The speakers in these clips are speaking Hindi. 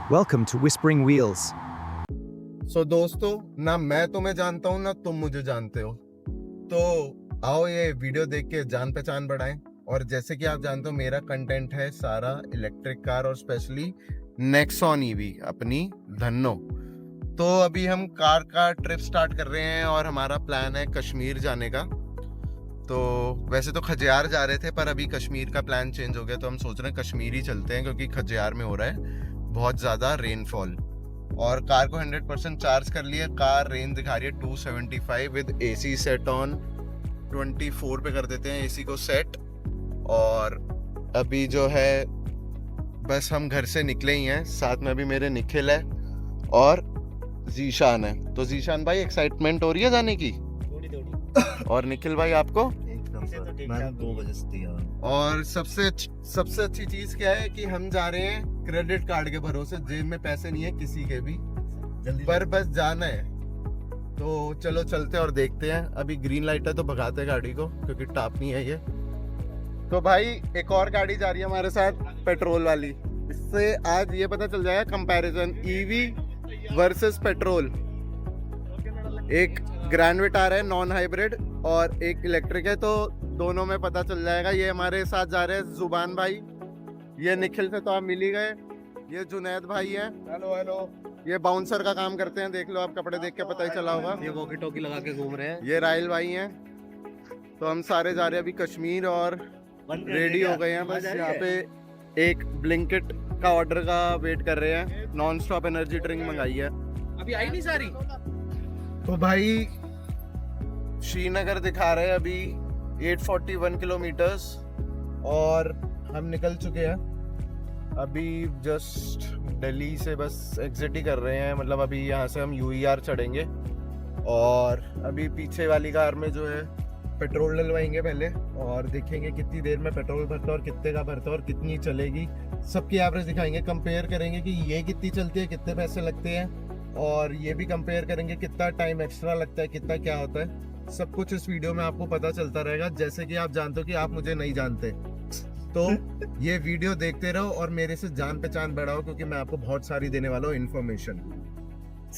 Welcome to Whispering Wheels. सो दोस्तों, ना मैं तुम्हें जानता हूँ ना तुम मुझे जानते हो, तो आओ ये वीडियो देख के जान पहचान बढ़ाएं। और जैसे कि आप जानते हो मेरा कंटेंट है सारा इलेक्ट्रिक कार और स्पेशली नेक्सॉन ईवी अपनी धन्नो। तो अभी हम कार का ट्रिप स्टार्ट कर रहे हैं और हमारा प्लान है कश्मीर जाने का। तो वैसे तो खजियार जा रहे थे पर अभी कश्मीर का प्लान चेंज हो गया, तो हम सोच रहे हैं कश्मीर ही चलते हैं क्योंकि खजियार में हो रहा है बहुत ज़्यादा रेनफॉल। और कार को 100% चार्ज कर लिया। कार रेंज दिखा रही है 275 विद एसी सेट ऑन 24 पे कर देते हैं एसी को सेट। और अभी जो है बस हम घर से निकले ही हैं, साथ में अभी मेरे निखिल है और जीशान है। तो जीशान भाई एक्साइटमेंट हो रही है जाने की? थोड़ी और निखिल भाई आपको? मैं 2 बजे से तैयार हूं। और सबसे अच्छी चीज क्या है कि हम जा रहे हैं क्रेडिट कार्ड के भरोसे, जेब में पैसे नहीं है किसी के भी, पर बस जाना है। तो चलो चलते हैं और देखते हैं। अभी ग्रीन लाइट है तो भगाते हैं गाड़ी को क्योंकि टापनी है ये। तो भाई एक और गाड़ी जा रही है हमारे साथ पेट्रोल वाली, इससे आज ये पता चल जाएगा कंपैरिजन ईवी वर्सेस पेट्रोल। एक ग्रैंड विटार है नॉन हाइब्रिड और एक इलेक्ट्रिक है, तो दोनों में पता चल जाएगा। ये हमारे साथ जा रहे हैं जुबान भाई, ये निखिल से तो आप मिल ही गए, ये जुनैद भाई है, हेलो हेलो, ये बाउंसर का काम करते हैं, देख लो आप कपड़े देख के पता ही चला होगा। ये वॉकी टॉकी लगा के घूम रहे हैं। ये राहिल भाई हैं। तो हम सारे जा रहे हैं अभी कश्मीर और रेडी हो गए हैं। बस यहाँ पे एक ब्लिंकिट का ऑर्डर का वेट कर रहे हैं। नॉन स्टॉप एनर्जी ड्रिंक मंगाई है, अभी आई नहीं सारी। तो भाई श्रीनगर दिखा रहे हैं अभी 841 किलोमीटर्स और हम निकल चुके हैं। अभी जस्ट दिल्ली से बस एग्जिट ही कर रहे हैं, मतलब अभी यहाँ से हम यूईआर चढ़ेंगे और अभी पीछे वाली कार में जो है पेट्रोल डलवाएंगे पहले और देखेंगे कितनी देर में पेट्रोल भरता है और कितने का भरता है और कितनी चलेगी। सबकी एवरेज दिखाएंगे, कंपेयर करेंगे कि ये कितनी चलती है, कितने पैसे लगते हैं, और ये भी कंपेयर करेंगे कितना टाइम एक्स्ट्रा लगता है, कितना क्या होता है। सब कुछ इस वीडियो में आपको पता चलता रहेगा। जैसे कि आप जानते हो कि आप मुझे नहीं जानते, तो ये वीडियो देखते रहो और मेरे से जान पहचान बढ़ाओ क्योंकि मैं आपको बहुत सारी देने वाला हूँ इन्फॉर्मेशन।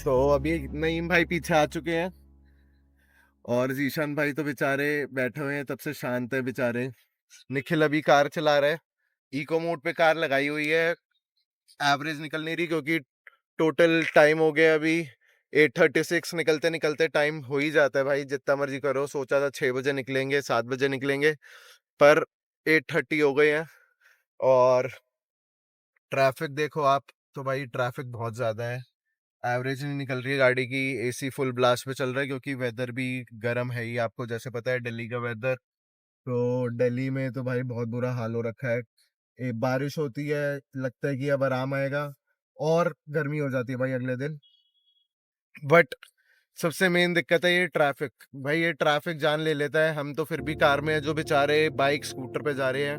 तो अभी नईम भाई पीछे आ चुके हैं और जीशान भाई तो बेचारे बैठे हुए हैं, तब से शांत है बेचारे। निखिल अभी कार चला रहा है, इको मोड पे कार लगाई हुई है, एवरेज निकल नहीं रही क्योंकि टोटल टाइम हो गया अभी 8:36। निकलते निकलते टाइम हो ही जाता है भाई, जितना मर्जी करो। सोचा था 6 बजे निकलेंगे, 7 बजे निकलेंगे, पर 8:30 हो गए हैं। और ट्रैफिक देखो आप, तो भाई ट्रैफिक बहुत ज़्यादा है, एवरेज नहीं निकल रही है गाड़ी की। एसी फुल ब्लास्ट पे चल रहा है क्योंकि वेदर भी गर्म है ही, आपको जैसे पता है दिल्ली का वेदर। तो दिल्ली में तो भाई बहुत बुरा हाल हो रखा है। बारिश होती है, लगता है कि अब आराम आएगा, और गर्मी हो जाती है भाई अगले दिन। बट सबसे मेन दिक्कत है ये ट्रैफिक। भाई ये ट्रैफिक जान ले लेता है। हम तो फिर भी कार में है, जो बेचारे बाइक स्कूटर पे जा रहे हैं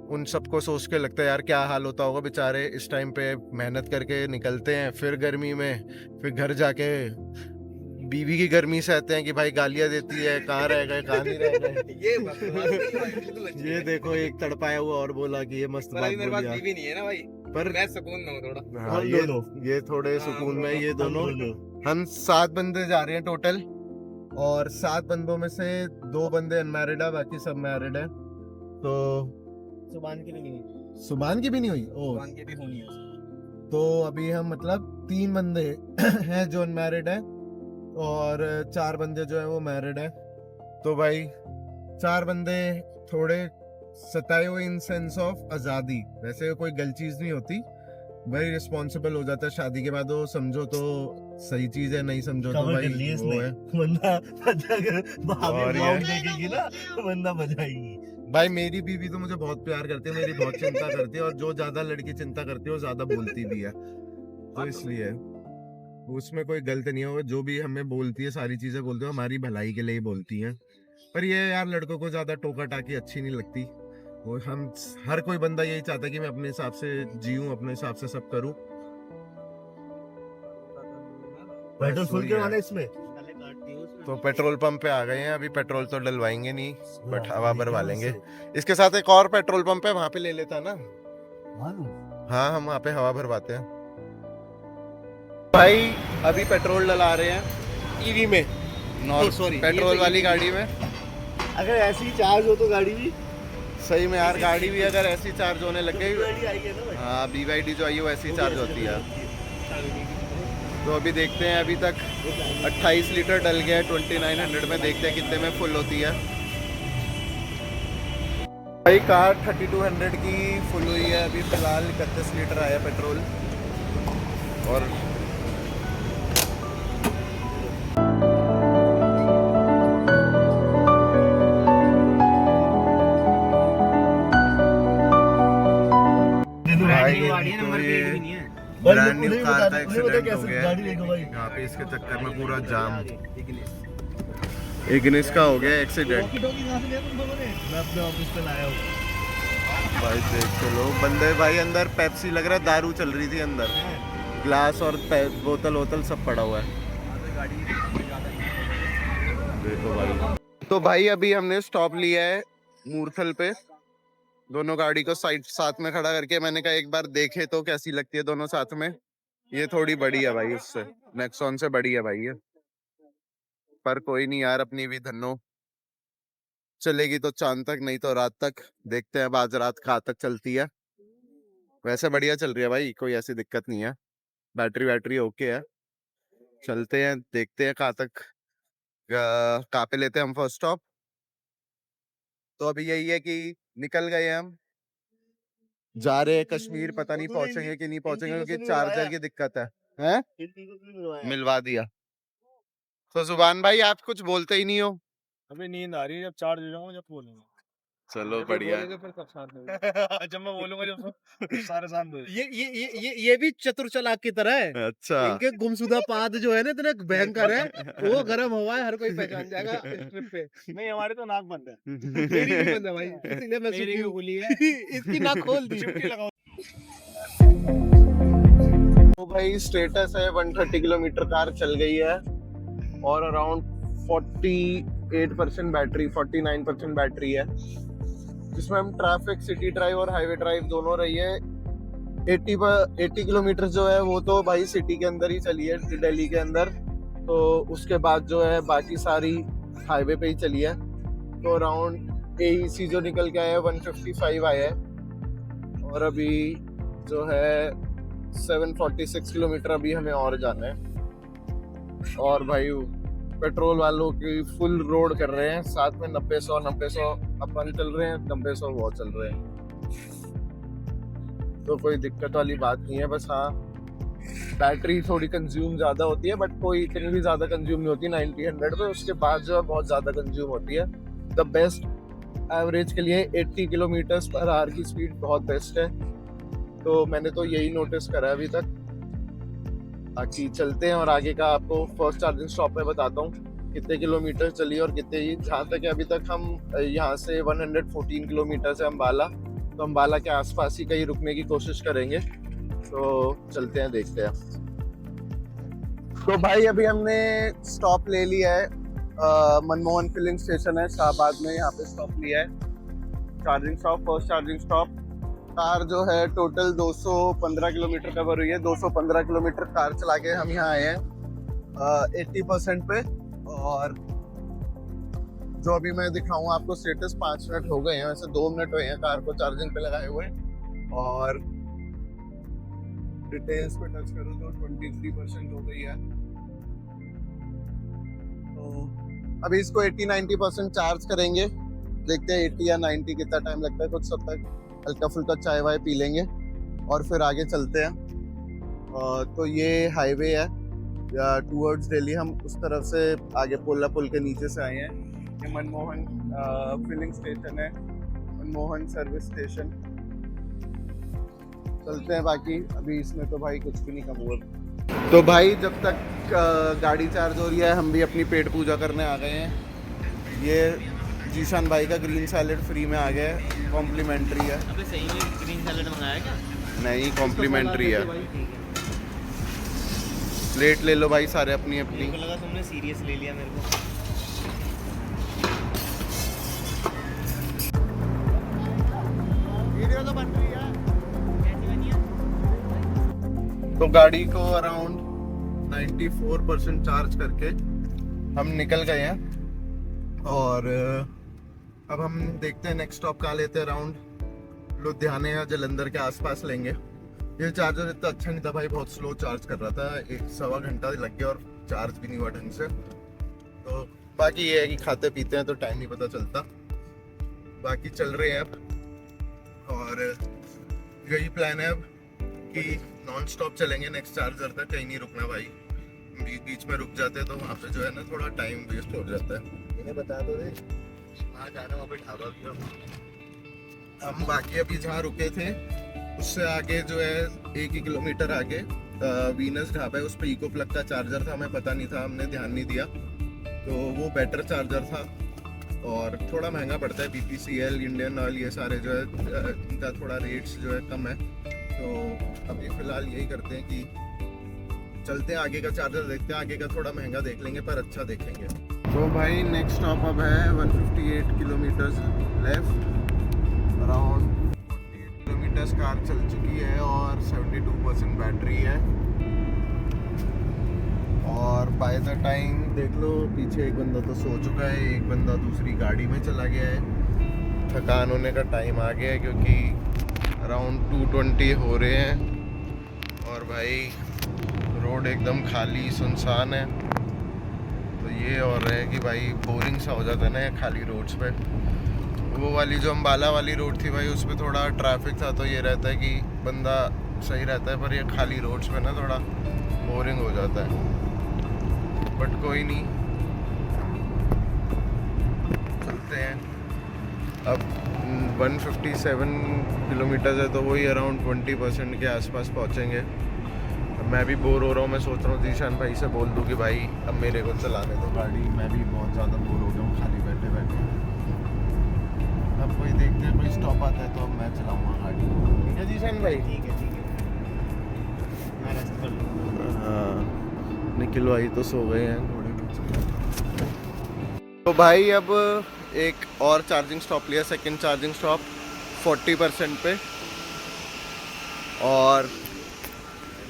उन सबको सोच के लगता है यार क्या हाल होता होगा। बेचारे इस टाइम पे मेहनत करके निकलते हैं, फिर गर्मी में, फिर घर जाके बीवी की गर्मी से आते हैं कि भाई गालियां देती है, कहाँ रह गए कहाँ नहीं रह गए। ये देखो एक तड़पाया हुआ और बोला कि ये मस्त बात मेरे पास बोली बीवी नहीं है ना भाई, पर मैं सुकून में हूँ थोड़ा। हाँ, ये थोड़े सुकून में ये दोनों। हम 7 बंदे जा रहे हैं टोटल, और 7 बंदों में से 2 बंदे अनमैरिड है, बाकी सब मैरिड है। तो सुबान की नहीं हुई, सुबान की भी नहीं हुई। ओ, सुबान की भी होनी है। तो अभी हम मतलब 3 बंदे हैं जो अनमैरिड है और 4 बंदे जो है वो मैरिड है। तो भाई 4 बंदे थोड़े सताए हुए इन सेंस ऑफ आज़ादी। वैसे कोई गलत चीज़ नहीं होती भाई, रिस्पॉन्सिबल हो जाता है शादी के बाद, वो समझो तो सही चीज है, नहीं समझो तो भाई वो है। और ये देखेगी ना बंदा बजाएगी। भाई मेरी बीवी तो मुझे बहुत प्यार करती है, मेरी बहुत चिंता करती है, और जो ज्यादा लड़की चिंता करती है वो ज्यादा बोलती भी है, तो इसलिए उसमें कोई गलत नहीं है। जो भी हमें बोलती है, सारी चीजें बोलती है हमारी भलाई के लिए ही बोलती है। पर ये यार लड़कों को ज्यादा टोका टाकी अच्छी नहीं लगती। वो हम हर कोई बंदा यही चाहता है कि मैं अपने हिसाब से जीऊं, अपने हिसाब से सब करूं। पेट्रोल फुल करवाना इसमें। तो पेट्रोल पंप पे आ गए हैं, अभी पेट्रोल तो डलवाएंगे नहीं बट हवा भरवा लेंगे। इसके साथ एक और पेट्रोल पंप है, वहां पे ले लेता ना। हाँ हम वहाँ पे हवा भरवाते हैं। भाई अभी पेट्रोल डला रहे हैं ईवी में, sorry, पेट्रोल ये तो वाली EV गाड़ी में। अगर ऐसी ही चार्ज हो तो गाड़ी भी सही में यार, गाड़ी भी अगर ऐसी चार्ज होने लग गई, गाड़ी आई है ना भाई। हाँ BYD जो आई है वो ऐसी चार्ज होती है। तो अभी देखते हैं, अभी तक 28 लीटर डल गया है 2900 में, देखते हैं कितने में फुल होती है। भाई कार 3200 की फुल हुई है अभी फिलहाल, 31 लीटर आया पेट्रोल। और भाई तो ये ब्रांड न्यू कार का एक्सीडेंट हो गया गाड़ी है देखो भाई। यहाँ पे, इसके चक्कर में पूरा जाम। इग्निस का हो गया एक्सीडेंट। मैं अपने ऑफिस पे लाया हूँ। भाई देख चलो बंदे, भाई अंदर पेप्सी लग रहा है, दारू चल रही थी अंदर, ग्लास और बोतल वोतल सब पड़ा हुआ है। देखो भाई, तो भाई अभी हमने स्टॉप लिया है मूर्थल पे, दोनों गाड़ी को साइड साथ में खड़ा करके मैंने कहा एक बार देखे तो कैसी लगती है दोनों साथ में। ये थोड़ी बड़ी है भाई, उससे नेक्सॉन से बड़ी है भाई ये, पर कोई नहीं यार, अपनी भी धन्नो, चलेगी तो चांद तक, नहीं तो रात तक। देखते हैं अब आज रात कहाँ तक चलती है। वैसे बढ़िया चल रही है भाई, कोई ऐसी दिक्कत नहीं है, बैटरी वैटरी ओके है। चलते हैं देखते हैं कहाँ तक, कहाँ पे लेते हैं हम फर्स्ट स्टॉप। तो अभी यही है कि निकल गए हम, जा रहे हैं कश्मीर, पता नहीं पहुंचेंगे कि नहीं पहुंचेंगे, क्योंकि चार्जर की दिक्कत है? मिलवा दिया। तो जुबान भाई आप कुछ बोलते ही नहीं हो। अभी नींद आ रही है, जब चार्ज हो जाऊंगा जब बोलूंगा। चलो जब बढ़िया। बोलोगे फिर सब शांत हो जाएगा। जब मैं बोलूंगा जब सब सारे शांत हो जाएंगे। ये भी चतुर चालाक की तरह है। अच्छा इनके गुमशुदा पाद जो है ना इतने भयंकर है, वो गर्म हवा है, हर कोई पहचान जाएगा इस ट्रिप पे। नहीं, हमारी तो नाक बंद है। मेरी भी बंद है भाई, इसीलिए मैं मेरी भी सुखी खुली है। हूँ। इसकी नाक खोल दी। चिमटी लगाओ। तो भाई स्टेटस है 130 किलोमीटर कार चल गई है और अराउंड 48% बैटरी, 49% बैटरी है, जिसमें हम ट्रैफिक, सिटी ड्राइव और हाईवे ड्राइव दोनों रही है। 80 किलोमीटर जो है वो तो भाई सिटी के अंदर ही चली है, दिल्ली के अंदर। तो उसके बाद जो है बाकी सारी हाईवे पे ही चली है। तो अराउंड AEC जो निकल के आया है 155 आया है, और अभी जो है 746 किलोमीटर अभी हमें और जाना है। और भाई पेट्रोल वालों की फुल रोड कर रहे हैं, साथ में 90-100 अपन चल रहे हैं, 90-100 वो चल रहे हैं। तो कोई दिक्कत वाली बात नहीं है, बस हाँ बैटरी थोड़ी कंज्यूम ज़्यादा होती है, बट कोई इतनी भी ज़्यादा कंज्यूम नहीं होती 90-100 पे। उसके बाद जो है बहुत ज़्यादा कंज्यूम होती है। द बेस्ट एवरेज के लिए 80 किलोमीटर्स पर आवर की स्पीड बहुत बेस्ट है। तो मैंने तो यही नोटिस करा है अभी तक। बाकी चलते हैं और आगे का आपको फर्स्ट चार्जिंग स्टॉप में बताता हूँ कितने किलोमीटर चली और कितने ही। जहाँ तक है अभी तक हम यहाँ से 114 किलोमीटर से अम्बाला, तो अम्बाला के आसपास ही कहीं रुकने की कोशिश करेंगे। तो चलते हैं, देखते हैं। तो भाई अभी हमने स्टॉप ले लिया है, मनमोहन फिलिंग स्टेशन है शाहबाद में, यहाँ पे स्टॉप लिया है, charging stop, first charging stop. Car जो है टोटल 215 किलोमीटर कवर हुई है। 215 किलोमीटर कार चला के हम यहाँ आए हैं 80% पे। और जो अभी मैं दिखाऊँ आपको स्टेटस, 5 मिनट हो गए हैं, वैसे 2 मिनट हुए हैं कार को चार्जिंग पे लगाए हुए। और डिटेल्स पे टच करूँ तो 23% हो गई है। तो अभी इसको 80-90% चार्ज करेंगे, देखते हैं 80 या 90 कितना टाइम लगता है। कुछ सब तक हल्का फुल्का चाय वाय पी लेंगे और फिर आगे चलते हैं। तो ये हाईवे है टूवर्ड्स दिल्ली, हम उस तरफ से आगे पोला पुल के नीचे से आए हैं। ये मनमोहन फिलिंग स्टेशन है, मनमोहन सर्विस स्टेशन। चलते हैं, बाकी अभी इसमें तो भाई कुछ भी नहीं कम हुआ। तो भाई जब तक गाड़ी चार्ज हो रही है, हम भी अपनी पेट पूजा करने आ गए हैं। ये जीशान भाई का ग्रीन सैलेड फ्री में आ गया है, कॉम्प्लीमेंट्री है। अबे सही में ग्रीन सैलेड मंगाया क्या? नहीं, कॉम्प्लीमेंट्री है। प्लेट ले लो भाई सारे अपनी अपनी। मेरे को लगा तुमने सीरियस ले लिया मेरे को। वीडियो तो बन रही है। तो गाड़ी को अराउंड 94% चार्ज करके हम निकल गए हैं। और अब हम देखते हैं नेक्स्ट स्टॉप कहाँ लेते हैं। अराउंड लुधियाने या जलंधर के आसपास लेंगे। ये चार्जर इतना अच्छा नहीं था भाई, बहुत स्लो चार्ज कर रहा था, 1-1.25 घंटा लग गया और चार्ज भी नहीं हुआ ढंग से। तो बाकी ये है कि खाते पीते हैं तो टाइम नहीं पता चलता। बाकी चल रहे हैं अब, और यही प्लान है अब कि नॉन स्टॉप चलेंगे नेक्स्ट चार्जर तक, कहीं नहीं रुकना भाई। बीच में रुक जाते हैं तो वहाँ पे जो है ना थोड़ा टाइम वेस्ट हो जाता है। इन्हें बता दो रे वहाँ जाना, वहाँ पे ढाबा भी हम बाकी अभी जहाँ रुके थे उससे आगे जो है 1 किलोमीटर आगे वीनस ढाबा है, उस पर इको प्लग का चार्जर था, हमें पता नहीं था, हमने ध्यान नहीं दिया, तो वो बेटर चार्जर था और थोड़ा महंगा पड़ता है। BPCL, इंडियन ऑयल, ये सारे जो है इनका थोड़ा रेट्स जो है कम है। तो अभी फ़िलहाल यही करते हैं कि चलते हैं आगे का चार्जर देखते हैं, आगे का थोड़ा महंगा देख लेंगे पर अच्छा देखेंगे। तो भाई नेक्स्ट स्टॉप अब है 158 kilometres left. Around 48 kilometres car चल चुकी है और 72% बैटरी है। और बाय द टाइम देख लो पीछे एक बंदा तो सो चुका है, एक बंदा दूसरी गाड़ी में चला गया है। थकान होने का टाइम आ गया है क्योंकि अराउंड 2:20 हो रहे हैं और भाई रोड एकदम खाली सुनसान है। तो ये और है कि भाई बोरिंग सा हो जाता है ना ये खाली रोड्स पे। वो वाली जो अम्बाला वाली रोड थी भाई उस पर थोड़ा ट्रैफिक था तो ये रहता है कि बंदा सही रहता है, पर ये खाली रोड्स पे ना थोड़ा बोरिंग हो जाता है। बट कोई नहीं, चलते हैं। अब 157 किलोमीटर है तो वही अराउंड 20% के आसपास पहुंचेंगे। मैं भी बोर हो रहा हूँ, मैं सोच रहा हूँ जीशान भाई से बोल दूँ कि भाई अब मेरे को चलाने दो गाड़ी, मैं भी बहुत ज़्यादा बोर हो गया हूँ खाली बैठे बैठे। अब कोई देखते हैं कोई स्टॉप आता है तो अब मैं चलाऊँगा गाड़ी। ठीक है जीशान भाई? ठीक है मैं रेस्ट कर लूँगा। हाँ, निखिल भाई तो सो गए हैं थोड़े कुछ। तो भाई अब एक और चार्जिंग स्टॉप लिया, सेकंड चार्जिंग स्टॉप 40% पे। और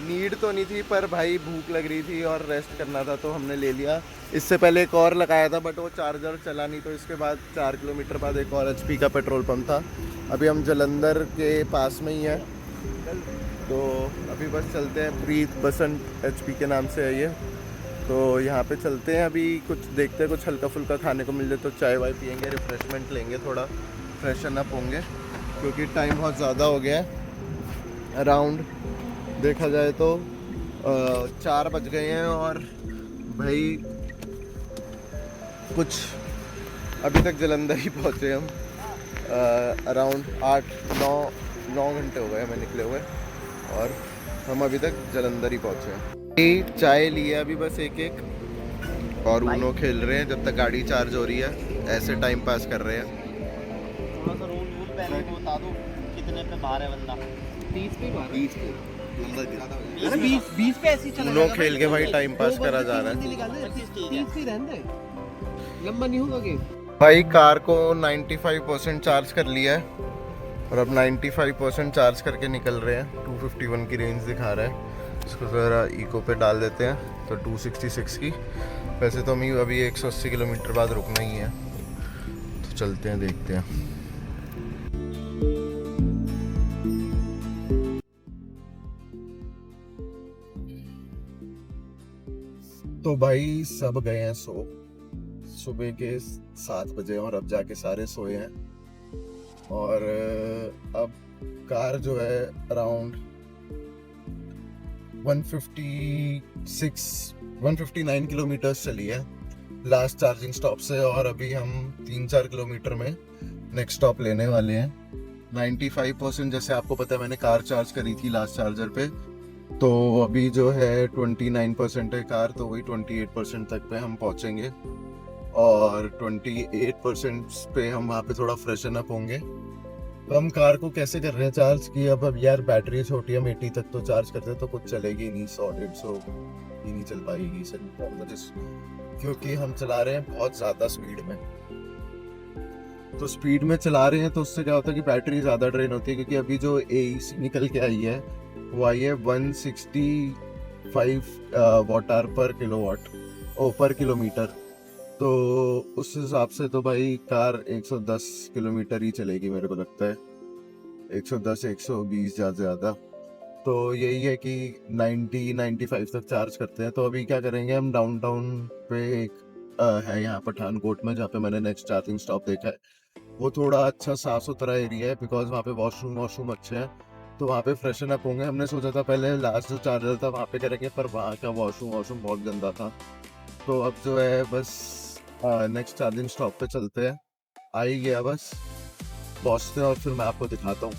नीड तो नहीं थी पर भाई भूख लग रही थी और रेस्ट करना था तो हमने ले लिया। इससे पहले एक और लगाया था बट वो चार्जर चला नहीं, तो इसके बाद 4 किलोमीटर बाद एक और HP का पेट्रोल पंप था। अभी हम जलंधर के पास में ही हैं तो अभी बस चलते हैं। प्रीत बसंत HP के नाम से है ये, तो यहाँ पे चलते हैं। अभी कुछ देखते हैं, कुछ हल्का फुल्का खाने को मिल जाए तो चाय वाय पियेंगे, रिफ्रेशमेंट लेंगे, थोड़ा फ्रेशन अप होंगे क्योंकि टाइम बहुत ज़्यादा हो गया है। अराउंड देखा जाए तो 4 बज गए हैं और भाई कुछ अभी तक जलंधर ही पहुँचे हम। अराउंड 8-9 घंटे हो गए हमें निकले हुए और हम अभी तक जलंधर ही पहुँचे हैं। चाय लिए अभी बस एक और ऊनो खेल रहे हैं जब तक गाड़ी चार्ज हो रही है, ऐसे टाइम पास कर रहे हैं। थोड़ा सा रूल पहले को बता दो कितने पे बाहर है बंदा। 30 पे बाहर 20 20 पे ऐसी चला ऊनो खेल के भाई टाइम पास करा जा रहा है। 30 ही रहने दे, लंबा नहीं होगा गेम। भाई कार को 95% चार्ज कर लिया है और अब 95% चार्ज करके निकल रहे हैं। 251 की रेंज दिखा रहा है, इसको ज़रा इको पे डाल देते हैं तो 266 की। वैसे तो हमें अभी 180 किलोमीटर बाद रुकना ही है, तो चलते हैं देखते हैं। तो भाई सब गए हैं सो, सुबह के 7 बजे और अब जाके सारे सोए हैं। और अब कार जो है अराउंड 159 किलोमीटर चली है लास्ट चार्जिंग स्टॉप से और अभी हम 3-4 किलोमीटर में नेक्स्ट स्टॉप लेने वाले हैं। 95% जैसे आपको पता है मैंने कार चार्ज करी थी लास्ट चार्जर पे, तो अभी जो है 29% है कार, तो वही 28% तक पे हम पहुंचेंगे और 28% पे हम वहाँ पे थोड़ा फ्रेशन अप होंगे। तो हम कार को कैसे कर रहे हैं चार्ज की अब यार बैटरी छोटी है, हम 80 तक तो चार्ज करते तो कुछ चलेगी नहीं, 100-150 ही नहीं चल पाएगी क्योंकि हम चला रहे हैं बहुत ज़्यादा स्पीड में। तो स्पीड में चला रहे हैं तो उससे क्या होता है कि बैटरी ज़्यादा ड्रेन होती है, क्योंकि अभी जो AEC निकल के आई है वो आई है 160 5 watt hour per kilowatt पर किलोमीटर। तो उस हिसाब से तो भाई कार 110 किलोमीटर ही चलेगी मेरे को लगता है, 110 120 ज़्यादा। तो यही है कि 90-95 तक चार्ज करते हैं। तो अभी क्या करेंगे, हम डाउनटाउन पे एक है यहाँ पठानकोट में, जहाँ पे मैंने नेक्स्ट चार्जिंग स्टॉप देखा है, वो थोड़ा अच्छा साफ सुथरा एरिया है, बिकॉज वहाँ पे वॉशरूम अच्छे हैं। तो वहाँ पे फ्रेशन अप होंगे। हमने सोचा था पहले लास्ट जो चार्जर था वहाँ पे करेंगे, पर वहाँ का वॉशरूम बहुत गंदा था। तो अब जो है बस नेक्स्ट चार्जिंग स्टॉप पे चलते हैं, आ ही गया बस, पहुँचते हैं और फिर मैं आपको दिखाता हूँ।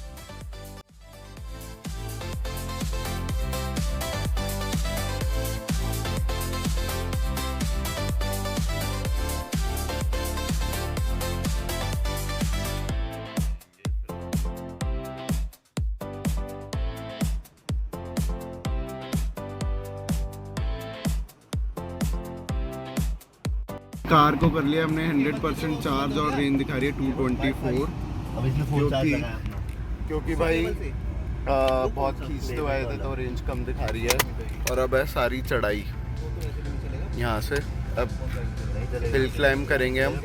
कार को कर लिया हमने 100% चार्ज और रेंज दिखा रही है 224, क्योंकि भाई बहुत खींचते हुए आए थे तो रेंज कम दिखा रही है। और अब है सारी चढ़ाई यहाँ से, अब हिल क्लाइम करेंगे हम।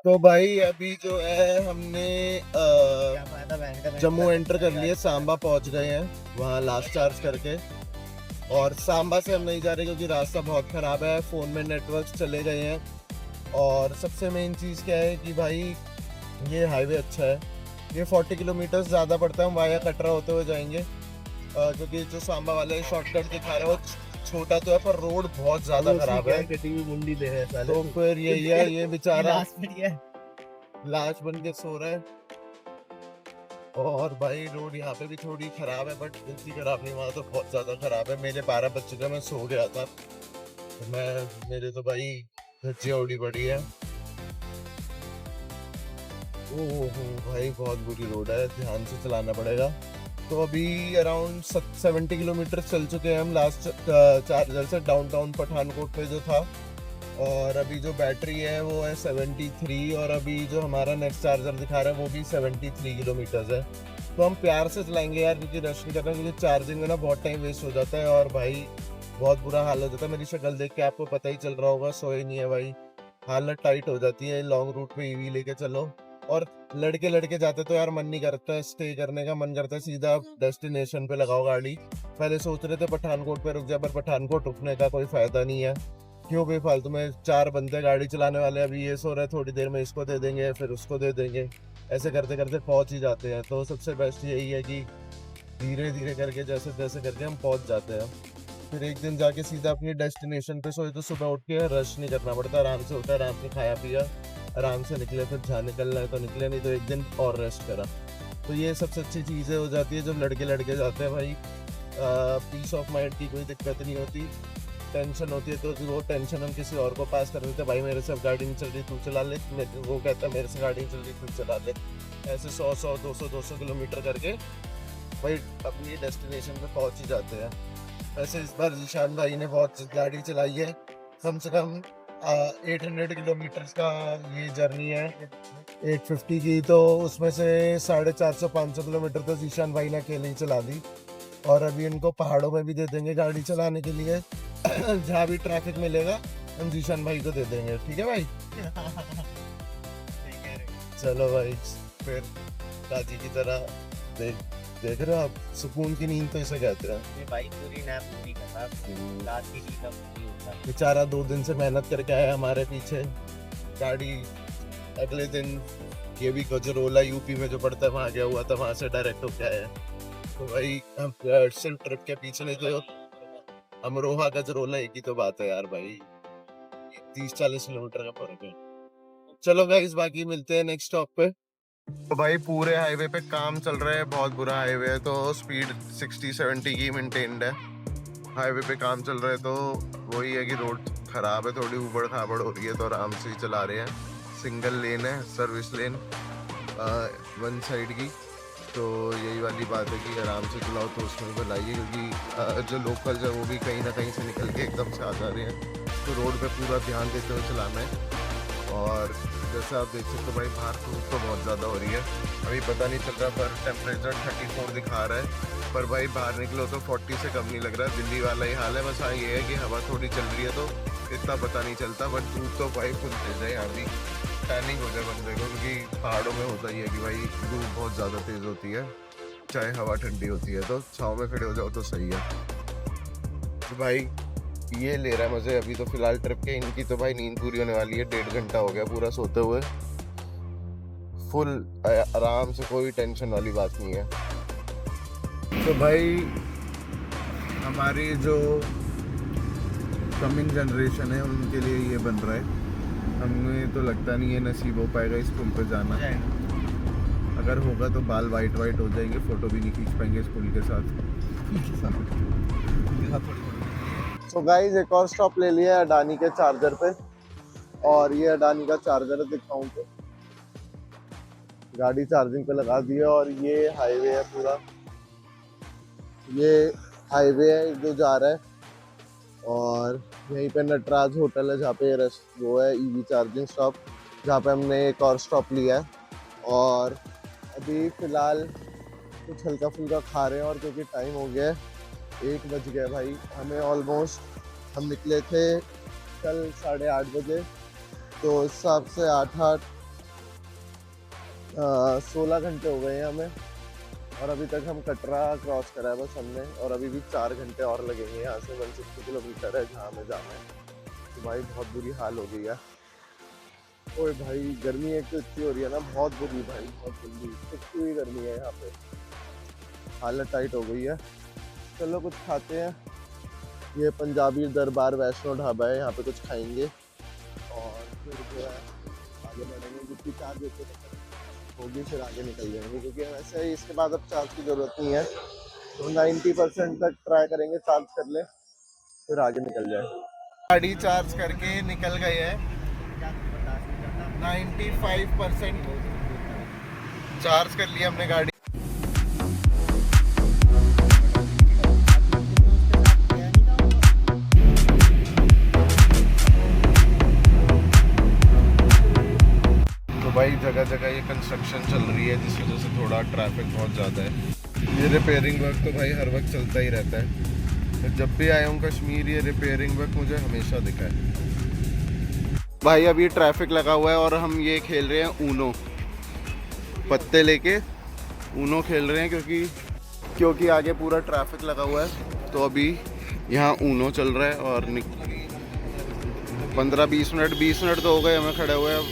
तो भाई अभी जो है हमने जम्मू एंटर कर लिए, सांबा पहुँच गए हैं वहाँ लास्ट चार्ज करके। और सांबा से हम नहीं जा रहे क्योंकि रास्ता बहुत ख़राब है, फ़ोन में नेटवर्क चले गए हैं। और सबसे मेन चीज़ क्या है कि भाई ये हाईवे अच्छा है, ये 40 किलोमीटर ज़्यादा पड़ता है। हम वाया कटरा होते हुए जाएंगे, क्योंकि जो सांबा वाले शॉर्टकट दिखा रहे हैं वो छोटा तो है पर रोड बहुत ज़्यादा ख़राब है। तो फिर यही है, ये बेचारा लाश बन के सो रहा है। और भाई रोड यहाँ पे भी थोड़ी ख़राब है, बट इतनी ख़राब नहीं, वहाँ तो बहुत ज़्यादा ख़राब है। मेरे 12 बज चुका, मैं सो गया था। मेरे तो भाई धज्जियाँ उड़ी पड़ी है। ओह भाई बहुत बुरी रोड है, ध्यान से चलाना पड़ेगा। तो अभी अराउंड 70 किलोमीटर चल चुके हैं हम लास्ट चार्जर से, डाउनटाउन पठानकोट पे जो था। और अभी जो बैटरी है वो है 73, और अभी जो हमारा नेक्स्ट चार्जर दिखा रहा है वो भी 73 किलोमीटर है। तो हम प्यार से चलाएंगे यार, क्योंकि रश नहीं करना, क्योंकि चार्जिंग में ना बहुत टाइम वेस्ट हो जाता है और भाई बहुत बुरा हाल हो जाता है। मेरी शक्ल देख के आपको पता ही चल रहा होगा, सोए नहीं है भाई, हालत टाइट हो जाती है। लॉन्ग रूट पे ईवी लेके चलो, और लड़के जाते तो यार मन नहीं करता है स्टे करने का, मन करता है सीधा डेस्टिनेशन पे लगाओ गाड़ी। पहले सोच रहे थे पठानकोट पे रुक जाए, पर पठानकोट रुकने का कोई फायदा नहीं है, क्यों बेफालतू में 4 बंदे गाड़ी चलाने वाले। अभी ये सो रहे, थोड़ी देर में इसको दे देंगे, फिर उसको दे देंगे, ऐसे करते करते पहुंच ही जाते हैं। तो सबसे बेस्ट यही है कि धीरे धीरे करके जैसे तैसे करके हम पहुंच जाते हैं, फिर एक दिन जाके सीधा अपनी डेस्टिनेशन पे सोए। तो सुबह उठ के रश नहीं करना पड़ता, आराम से उठा, आराम से खाया पिया, आराम से निकले। फिर जहाँ निकलना है तो निकले, नहीं तो एक दिन और रेस्ट करा। तो ये सबसे अच्छी चीज़ें हो जाती है जब लड़के जाते हैं भाई। पीस ऑफ माइंड की कोई दिक्कत नहीं होती। टेंशन होती है तो वो टेंशन हम किसी और को पास कर देते, भाई मेरे से अब गाड़ी नहीं चल रही तू चला ले, वो कहता है मेरे से गाड़ी नहीं चल रही तू चला ले। ऐसे 100 200 किलोमीटर करके भाई अपनी डेस्टिनेशन पे पहुंच ही जाते हैं। वैसे इस बार जीशान भाई ने बहुत गाड़ी चलाई है, कम से कम 800 किलोमीटर का ये जर्नी है 850 की। तो उसमें से 450-500 किलोमीटर तो जीशान भाई ने अकेले ही चला दी। और अभी इनको पहाड़ों में भी दे देंगे गाड़ी चलाने के लिए, जहाँ भी ट्रैफिक मिलेगा हम जीशान भाई को दे देंगे, ठीक है भाई। चलो भाई, फिर काजी की तरह देख रहे हो आप, सुकून की नींद तो इसे कहते हैं भाई। पूरी नैप पूरी करता, रात की नींद अब पूरी होता है। बेचारा 2 दिन से मेहनत करके आया हमारे पीछे। गाड़ी अगले दिन ये भी गजरोला यूपी में जो पड़ता है वहाँ गया हुआ था, वहाँ से डायरेक्ट होके आया है। तो भाई हम सिर्फ ट्रिप के पीछे नहीं तो अमरोहा गजरोला एक ही तो बात है यार भाई, 30-40 किलोमीटर का फर्क है। चलो गाइस, बाकी मिलते हैं नेक्स्ट स्टॉप पे। तो भाई पूरे हाईवे पे काम चल रहा है, बहुत बुरा हाईवे है, तो स्पीड 60-70 की मेंटेन्ड है। हाईवे पे काम चल रहा है तो वही है कि रोड खराब है, थोड़ी उबड़ खाबड़ हो रही है, तो आराम से ही चला रहे हैं। सिंगल लेन है, सर्विस लेन 1 साइड की। तो यही वाली बात है कि आराम से चलाओ, तो उसमें बुलाइए, क्योंकि जो लोकल्स है वो भी कहीं ना कहीं से निकल के एकदम से आ जा रहे हैं। तो रोड पे पूरा ध्यान देते हुए चलाना है। और जैसे आप देख सकते हो भाई बाहर धूप तो बहुत ज़्यादा हो रही है, अभी पता नहीं चल रहा पर टेम्परेचर 34 दिखा रहा है, पर भाई बाहर निकलो तो 40 से कम नहीं लग रहा। दिल्ली वाला ही हाल है, बस हाँ ये है कि हवा थोड़ी चल रही है तो इतना पता नहीं चलता, बट धूप तो भाई फुल तेज है। यहाँ भी टैनिंग हो जाए बंदे को, क्योंकि पहाड़ों में होता ही है कि भाई धूप बहुत ज़्यादा तेज़ होती है, चाहे हवा ठंडी होती है, तो छाँव में खड़े हो जाओ तो सही है। तो भाई ये ले रहा है मज़े अभी तो फिलहाल ट्रिप के। इनकी तो भाई नींद पूरी होने वाली है, 1.5 घंटा हो गया पूरा सोते हुए, फुल आराम से, कोई टेंशन वाली बात नहीं है। तो भाई हमारी जो कमिंग जनरेशन है उनके लिए ये बन रहा है, हमें तो लगता नहीं है नसीब हो पाएगा इस पुल पे जाना, अगर होगा तो बाल वाइट वाइट हो जाएंगे, फोटो भी नहीं खींच पाएंगे इस पुल के साथ। तो गाइस एक और स्टॉप ले लिया है अडानी के चार्जर पे, और ये अडानी का चार्जर है, दिखाऊं तो गाड़ी चार्जिंग पे लगा दी है, और ये हाईवे है पूरा, ये हाईवे है जो जा रहा है, और यहीं पे नटराज होटल है जहाँ पे वो है ईवी चार्जिंग स्टॉप, जहाँ पे हमने एक और स्टॉप लिया है। और अभी फ़िलहाल कुछ हल्का फुल्का खा रहे हैं, और क्योंकि टाइम हो गया है 1 बज गया भाई, हमें ऑलमोस्ट, हम निकले थे कल 8:30 बजे, तो इस हिसाब से 16 घंटे हो गए हैं हमें, और अभी तक हम कटरा क्रॉस करा है बस हमने, और अभी भी 4 घंटे और लगेंगे। यहाँ से 160 किलोमीटर है जहाँ हमें जाना है। तो भाई बहुत बुरी हाल हो गई है। ओए भाई गर्मी एक तो इतनी हो रही है ना, बहुत बुरी भाई, बहुत बुरी इतनी हुई गर्मी है यहाँ पे, हालत टाइट हो गई है। चलो कुछ खाते हैं, ये पंजाबी दरबार वैष्णो ढाबा है, यहाँ पे कुछ खाएंगे और फिर जो है आगे बढ़ेंगे, जितनी चार्ज होगी फिर आगे निकल जाएंगे, क्योंकि वैसे ही इसके बाद अब चार्ज की ज़रूरत नहीं है, तो 90% तक ट्राई करेंगे चार्ज कर ले, फिर आगे निकल जाए। गाड़ी चार्ज करके निकल गए हैं, 95% चार्ज कर लिया हमने गाड़ी। तो भाई जगह जगह ये कंस्ट्रक्शन चल रही है, जिस वजह से थोड़ा ट्रैफिक बहुत ज़्यादा है। ये रिपेयरिंग वर्क तो भाई हर वक्त चलता ही रहता है, तो जब भी आया हूँ कश्मीर ये रिपेयरिंग वर्क मुझे हमेशा दिखा है। भाई अभी ट्रैफिक लगा हुआ है और हम ये खेल रहे हैं ऊनो, पत्ते लेके ऊनो खेल रहे हैं, क्योंकि आगे पूरा ट्रैफिक लगा हुआ है, तो अभी यहाँ ऊनो चल रहा है। और 15-20 मिनट तो हो गए हमें खड़े हुए। अब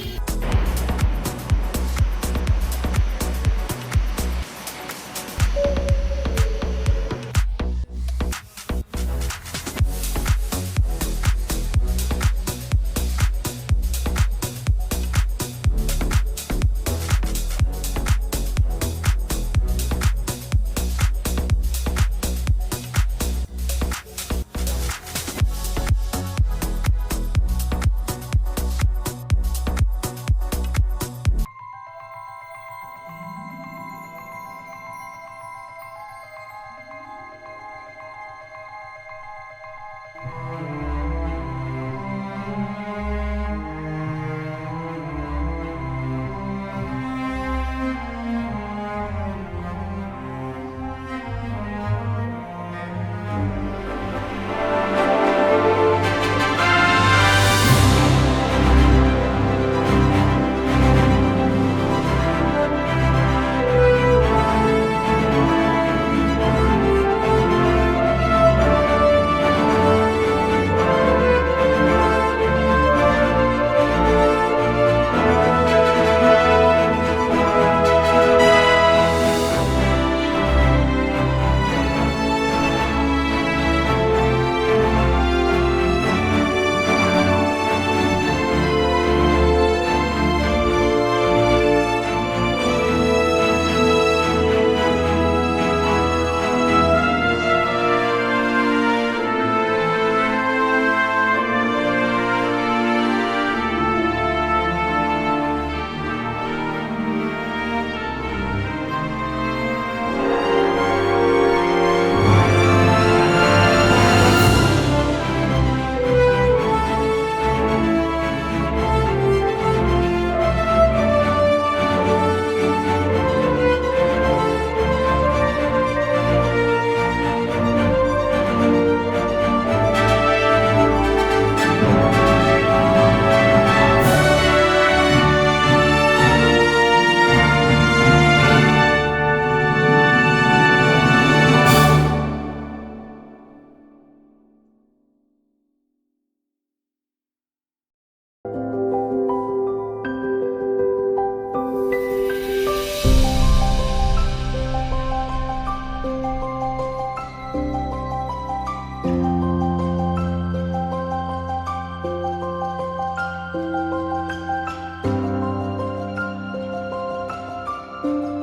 है।